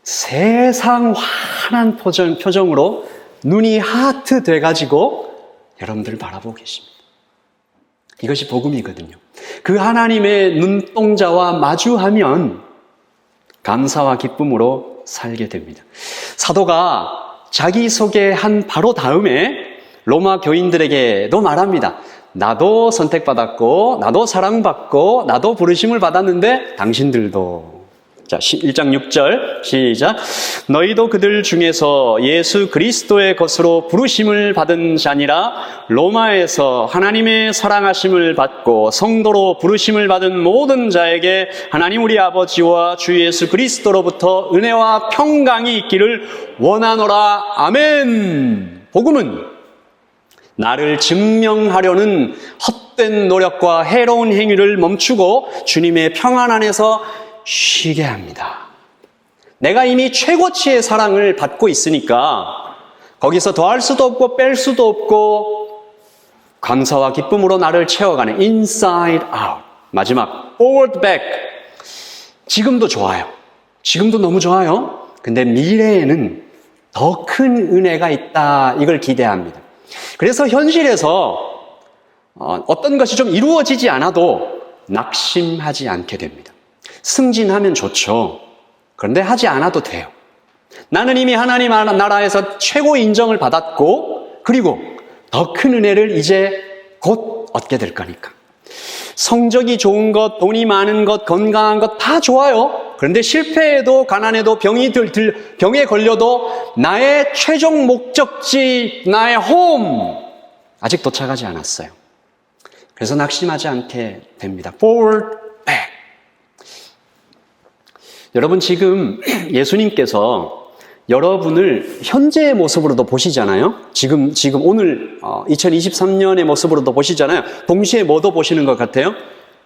세상 환한 표정으로 눈이 하트 돼가지고 여러분들을 바라보고 계십니다. 이것이 복음이거든요. 그 하나님의 눈동자와 마주하면 감사와 기쁨으로 살게 됩니다. 사도가 자기소개한 바로 다음에 로마 교인들에게도 말합니다. 나도 선택받았고 나도 사랑받고 나도 부르심을 받았는데 당신들도. 자, 1장 6절 시작. 너희도 그들 중에서 예수 그리스도의 것으로 부르심을 받은 자니라. 로마에서 하나님의 사랑하심을 받고 성도로 부르심을 받은 모든 자에게 하나님 우리 아버지와 주 예수 그리스도로부터 은혜와 평강이 있기를 원하노라. 아멘. 복음은 나를 증명하려는 헛된 노력과 해로운 행위를 멈추고 주님의 평안 안에서 쉬게 합니다. 내가 이미 최고치의 사랑을 받고 있으니까 거기서 더할 수도 없고 뺄 수도 없고 감사와 기쁨으로 나를 채워가는 inside out. 마지막 forward back. 지금도 좋아요. 지금도 너무 좋아요. 근데 미래에는 더 큰 은혜가 있다. 이걸 기대합니다. 그래서 현실에서 어떤 것이 좀 이루어지지 않아도 낙심하지 않게 됩니다. 승진하면 좋죠. 그런데 하지 않아도 돼요. 나는 이미 하나님 나라에서 최고 인정을 받았고 그리고 더 큰 은혜를 이제 곧 얻게 될 거니까. 성적이 좋은 것, 돈이 많은 것, 건강한 것 다 좋아요. 그런데 실패해도 가난해도 병에 걸려도 나의 최종 목적지, 나의 홈 아직 도착하지 않았어요. 그래서 낙심하지 않게 됩니다. Forward, back. 여러분 지금 예수님께서 여러분을 현재의 모습으로도 보시잖아요. 지금 오늘 2023년의 모습으로도 보시잖아요. 동시에 뭐도 보시는 것 같아요?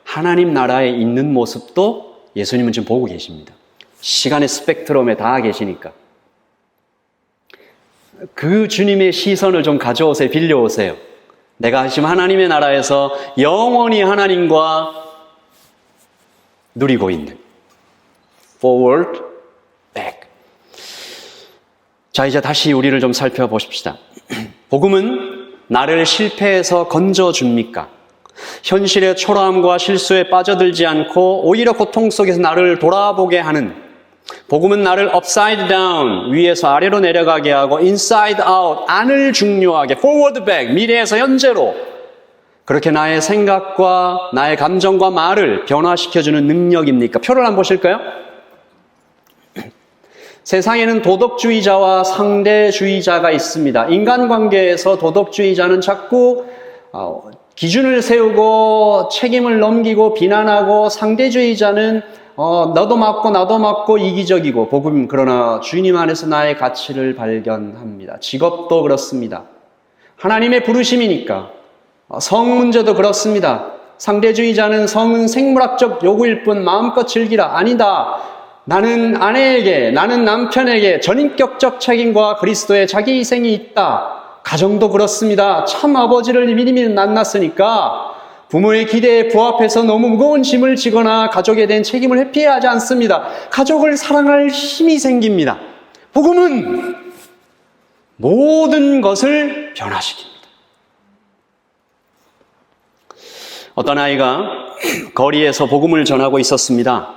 하나님 나라에 있는 모습도 예수님은 지금 보고 계십니다. 시간의 스펙트럼에 다 계시니까. 그 주님의 시선을 좀 가져오세요. 빌려오세요. 내가 지금 하나님의 나라에서 영원히 하나님과 누리고 있는 forward, back. 자, 이제 다시 우리를 좀 살펴보십시다. 복음은 나를 실패에서 건져줍니까? 현실의 초라함과 실수에 빠져들지 않고 오히려 고통 속에서 나를 돌아보게 하는, 복음은 나를 upside down, 위에서 아래로 내려가게 하고 inside out, 안을 중요하게, forward back, 미래에서 현재로, 그렇게 나의 생각과 나의 감정과 말을 변화시켜주는 능력입니까? 표를 한번 보실까요? 세상에는 도덕주의자와 상대주의자가 있습니다. 인간관계에서 도덕주의자는 자꾸 기준을 세우고 책임을 넘기고 비난하고, 상대주의자는 너도 맞고 나도 맞고 이기적이고, 복음 그러나 주님 안에서 나의 가치를 발견합니다. 직업도 그렇습니다. 하나님의 부르심이니까. 성 문제도 그렇습니다. 상대주의자는 성은 생물학적 요구일 뿐 마음껏 즐기라. 아니다. 나는 아내에게, 나는 남편에게 전인격적 책임과 그리스도의 자기 희생이 있다. 가정도 그렇습니다. 참 아버지를 미리미리 만났으니까 부모의 기대에 부합해서 너무 무거운 짐을 지거나 가족에 대한 책임을 회피하지 않습니다. 가족을 사랑할 힘이 생깁니다. 복음은 모든 것을 변화시킵니다. 어떤 아이가 거리에서 복음을 전하고 있었습니다.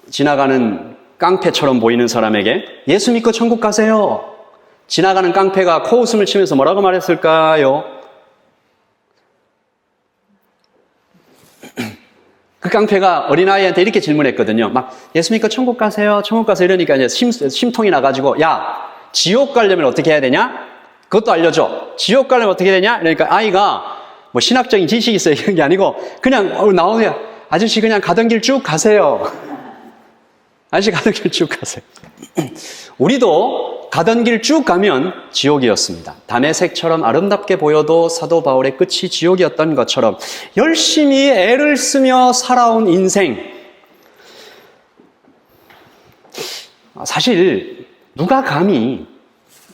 지나가는 깡패처럼 보이는 사람에게 예수 믿고 천국 가세요. 지나가는 깡패가 코웃음을 치면서 뭐라고 말했을까요? 그 깡패가 어린아이한테 이렇게 질문했거든요. 막 예수 믿고 천국 가세요. 천국 가세요. 이러니까 이제 심통이 나가지고, 야, 지옥 가려면 어떻게 해야 되냐? 그것도 알려줘. 지옥 가려면 어떻게 해야 되냐? 그러니까 아이가 뭐 신학적인 지식이 있어요. 이런 게 아니고 그냥 나오네요. 아저씨 그냥 가던 길 쭉 가세요. 아저씨 가던 길 쭉 가세요. 우리도 가던 길 쭉 가면 지옥이었습니다. 다메섹처럼 아름답게 보여도 사도 바울의 끝이 지옥이었던 것처럼 열심히 애를 쓰며 살아온 인생. 사실 누가 감히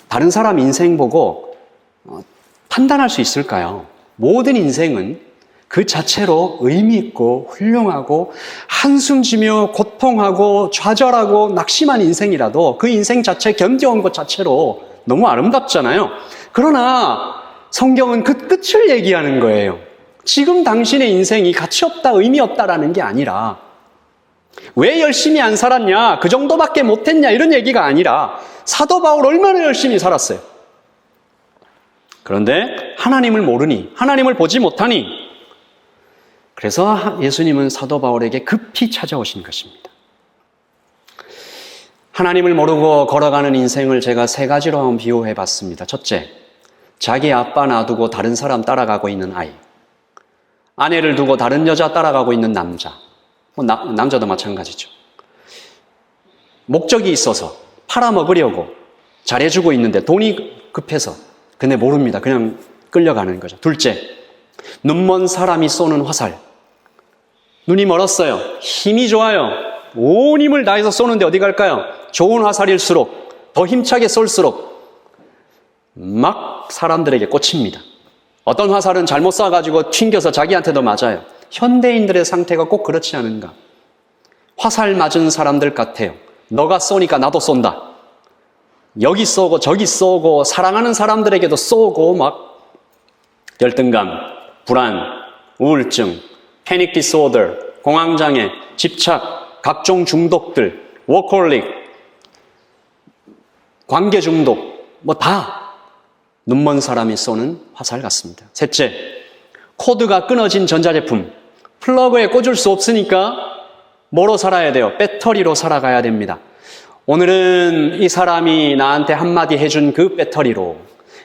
다른 사람 인생 보고 판단할 수 있을까요? 모든 인생은 그 자체로 의미 있고 훌륭하고 한숨 지며 고통하고 좌절하고 낙심한 인생이라도 그 인생 자체, 견뎌온 것 자체로 너무 아름답잖아요. 그러나 성경은 그 끝을 얘기하는 거예요. 지금 당신의 인생이 가치 없다, 의미 없다라는 게 아니라 왜 열심히 안 살았냐, 그 정도밖에 못했냐 이런 얘기가 아니라 사도 바울 얼마나 열심히 살았어요. 그런데 하나님을 모르니, 하나님을 보지 못하니, 그래서 예수님은 사도 바울에게 급히 찾아오신 것입니다. 하나님을 모르고 걸어가는 인생을 제가 세 가지로 한번 비유해 봤습니다. 첫째, 자기 아빠 놔두고 다른 사람 따라가고 있는 아이. 아내를 두고 다른 여자 따라가고 있는 남자. 남자도 마찬가지죠. 목적이 있어서 팔아먹으려고 잘해주고 있는데 돈이 급해서 근데 모릅니다. 그냥 끌려가는 거죠. 둘째, 눈먼 사람이 쏘는 화살. 눈이 멀었어요. 힘이 좋아요. 온 힘을 다해서 쏘는데 어디 갈까요? 좋은 화살일수록 더 힘차게 쏠수록 막 사람들에게 꽂힙니다. 어떤 화살은 잘못 쏴가지고 튕겨서 자기한테도 맞아요. 현대인들의 상태가 꼭 그렇지 않은가? 화살 맞은 사람들 같아요. 너가 쏘니까 나도 쏜다. 여기 쏘고 저기 쏘고 사랑하는 사람들에게도 쏘고 막 열등감, 불안, 우울증, 패닉 디스오더, 공황장애, 집착, 각종 중독들, 워커홀릭, 관계 중독, 뭐 다 눈먼 사람이 쏘는 화살 같습니다. 셋째, 코드가 끊어진 전자제품, 플러그에 꽂을 수 없으니까 뭐로 살아야 돼요? 배터리로 살아가야 됩니다. 오늘은 이 사람이 나한테 한마디 해준 그 배터리로,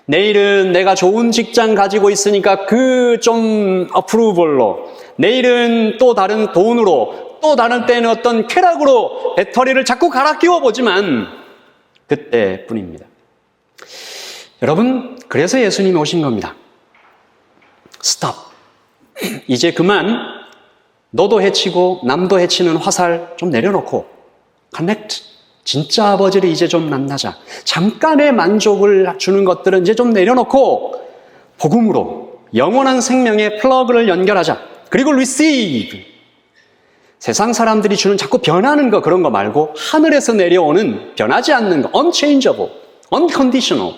내일은 내가 좋은 직장 가지고 있으니까 그 좀 어프루벌로, 내일은 또 다른 돈으로, 또 다른 때는 어떤 쾌락으로 배터리를 자꾸 갈아 끼워보지만 그때뿐입니다. 여러분, 그래서 예수님이 오신 겁니다. 스톱. 이제 그만 너도 해치고 남도 해치는 화살 좀 내려놓고 커넥트. 진짜 아버지를 이제 좀 만나자. 잠깐의 만족을 주는 것들은 이제 좀 내려놓고 복음으로 영원한 생명의 플러그를 연결하자. 그리고 receive. 세상 사람들이 주는 자꾸 변하는 거 그런 거 말고 하늘에서 내려오는 변하지 않는 거 unchangeable, unconditional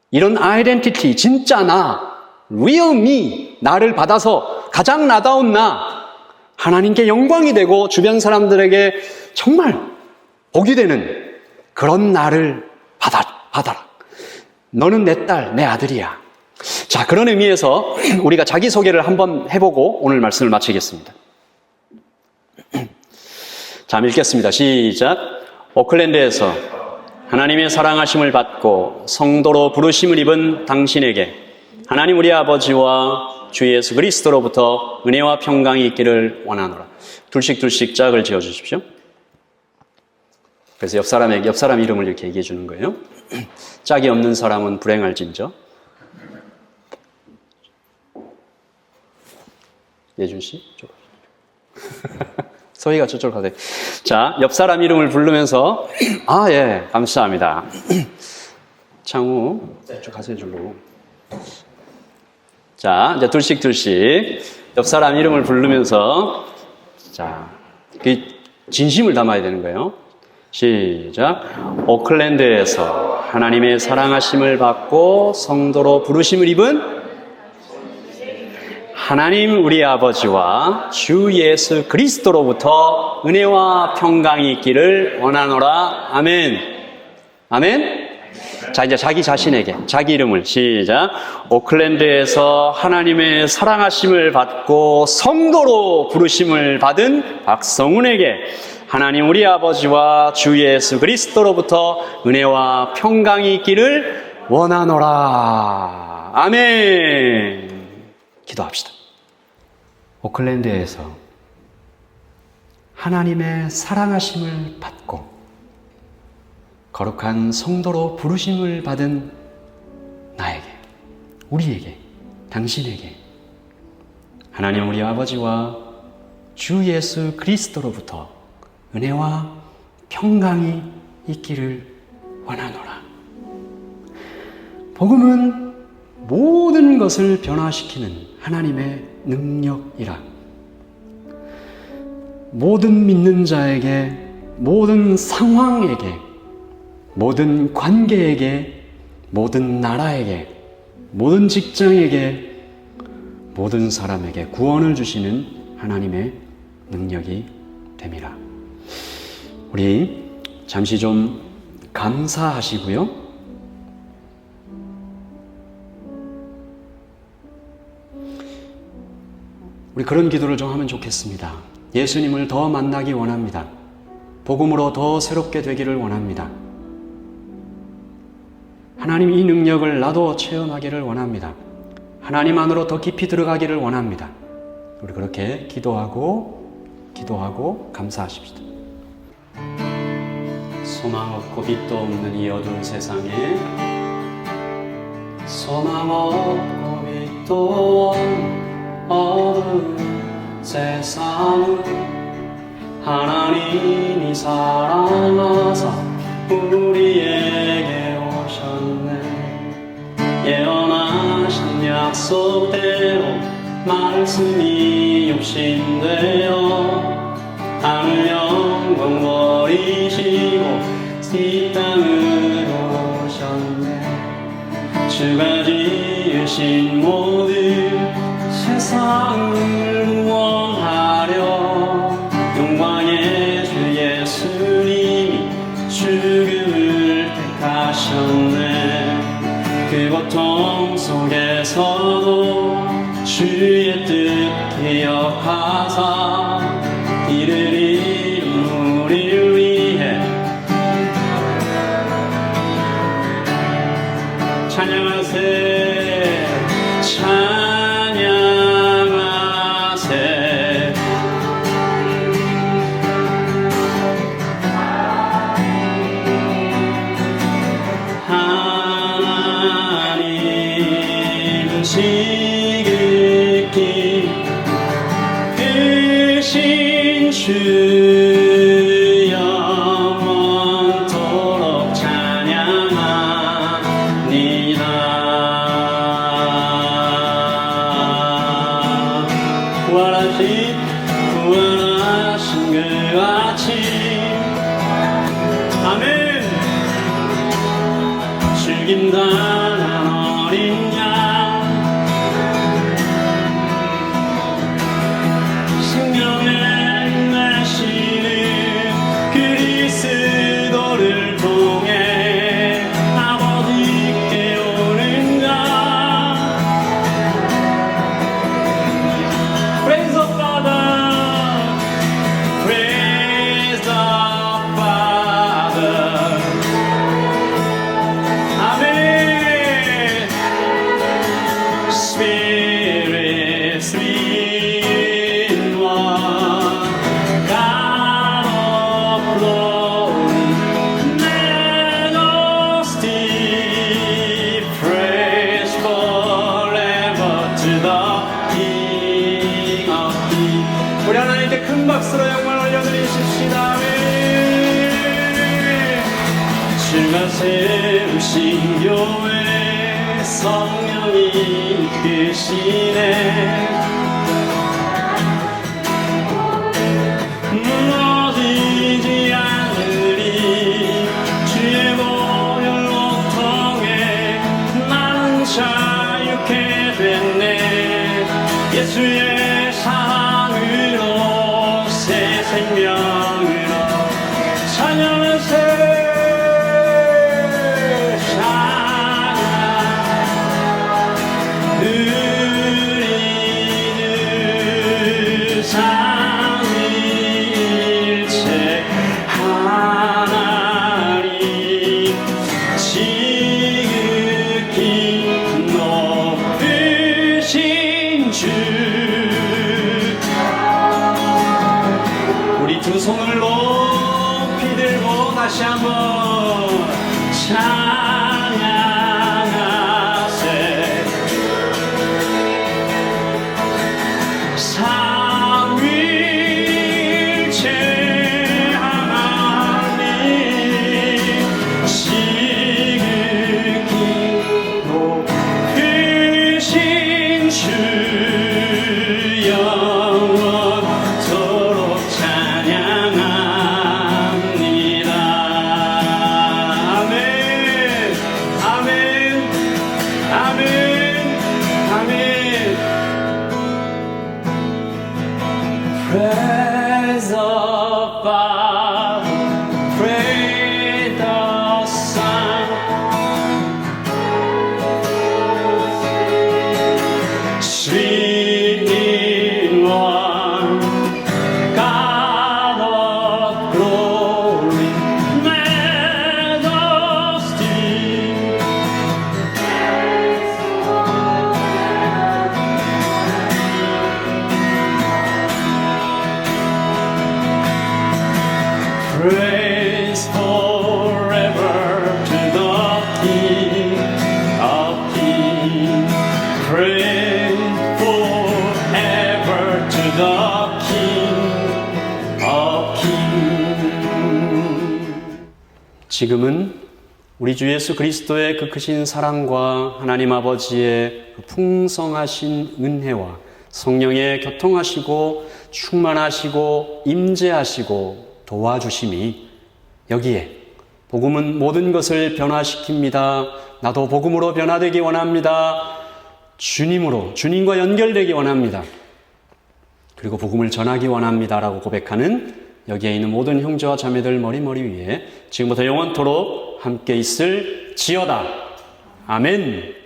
이런 identity 진짜 나, real me 나를 받아서 가장 나다운 나 하나님께 영광이 되고 주변 사람들에게 정말 복이 되는 그런 나를 받아라. 너는 내 딸, 내 아들이야. 자, 그런 의미에서 우리가 자기소개를 한번 해보고 오늘 말씀을 마치겠습니다. 자, 읽겠습니다. 시작. 오클랜드에서 하나님의 사랑하심을 받고 성도로 부르심을 입은 당신에게 하나님 우리 아버지와 주 예수 그리스도로부터 은혜와 평강이 있기를 원하노라. 둘씩 짝을 지어주십시오. 그래서 옆 사람 이름을 이렇게 얘기해 주는 거예요. 짝이 없는 사람은 불행할진저. 예준 씨? 소희가 저쪽으로 가세요. 자, 옆 사람 이름을 부르면서 예, 감사합니다. 창우, 쭉 가세요, 줄로. 자, 이제 둘씩 옆 사람 이름을 부르면서 자, 그 진심을 담아야 되는 거예요. 시작. 오클랜드에서 하나님의 사랑하심을 받고 성도로 부르심을 입은 하나님 우리 아버지와 주 예수 그리스도로부터 은혜와 평강이 있기를 원하노라. 아멘. 아멘. 자, 이제 자기 자신에게 자기 이름을 시작. 오클랜드에서 하나님의 사랑하심을 받고 성도로 부르심을 받은 박성훈에게 하나님 우리 아버지와 주 예수 그리스도로부터 은혜와 평강이 있기를 원하노라. 아멘. 기도합시다. 오클랜드에서 하나님의 사랑하심을 받고 거룩한 성도로 부르심을 받은 나에게, 우리에게, 당신에게 하나님 우리 아버지와 주 예수 그리스도로부터 은혜와 평강이 있기를 원하노라. 복음은 모든 것을 변화시키는 하나님의 능력이라. 모든 믿는 자에게, 모든 상황에게, 모든 관계에게, 모든 나라에게, 모든 직장에게, 모든 사람에게 구원을 주시는 하나님의 능력이 됨이라. 우리 잠시 좀 감사하시고요. 우리 그런 기도를 좀 하면 좋겠습니다. 예수님을 더 만나기 원합니다. 복음으로 더 새롭게 되기를 원합니다. 하나님 이 능력을 나도 체험하기를 원합니다. 하나님 안으로 더 깊이 들어가기를 원합니다. 우리 그렇게 기도하고 감사하십시다. 소망 없고 빛도 없는 이 어두운 세상에 소망 없고 빛도 없는 어두운 세상을 하나님이 사랑하사 우리에게 오셨네. 예언하신 약속대로 말씀이 육신되어 하늘 영광 버리시고 이 땅으로 오셨네. 주가 지으신 모든 세상을 구원하려 영광의 주 예수님이 죽음을 택하셨네. 그 고통 속에서도 주의 뜻 기억하사 이를 이룬 우리를 위해 찬양하세. 찬양하세. 단단한 어린 양 생명의 나시는 그리스도를 통해 아버지께 오는 자 Praise the Father Praise the Father Amen Spirit three in one God of glory majesty praise forever to the King of Kings 우리 하나님께 큰 박수로 영광을 올려드리십시다 아멘 주가 세우신 교회 성령이 이끄시네 무너지지 않으리 주의 보혈로 통해 나는 자유케 됐네 예수의 사랑으로 새 생명으로 찬양을 우리 삼위일체 하나님 지극히 높으신 주 우리 두 손을 높이 들고 다시 한번 찬양하세 삼위일체 하나님 지극히 높으신 주 영원토록 찬양합니다 아멘 아멘 아멘 아멘 Praise the Father, praise the Son, three in one, God of glory, majesty. Praise forever to the King of Kings. Praise forever to the King of Kings. 지금은 우리 주 예수 그리스도의 그 크신 사랑과 하나님 아버지의 그 풍성하신 은혜와 성령의 교통하시고 충만하시고 임재하시고 도와주심이 여기에 복음은 모든 것을 변화시킵니다. 나도 복음으로 변화되기 원합니다. 주님으로 주님과 연결되기 원합니다. 그리고 복음을 전하기 원합니다라고 고백하는 여기에 있는 모든 형제와 자매들 머리 위에 지금부터 영원토록 함께 있을 지어다. 아멘.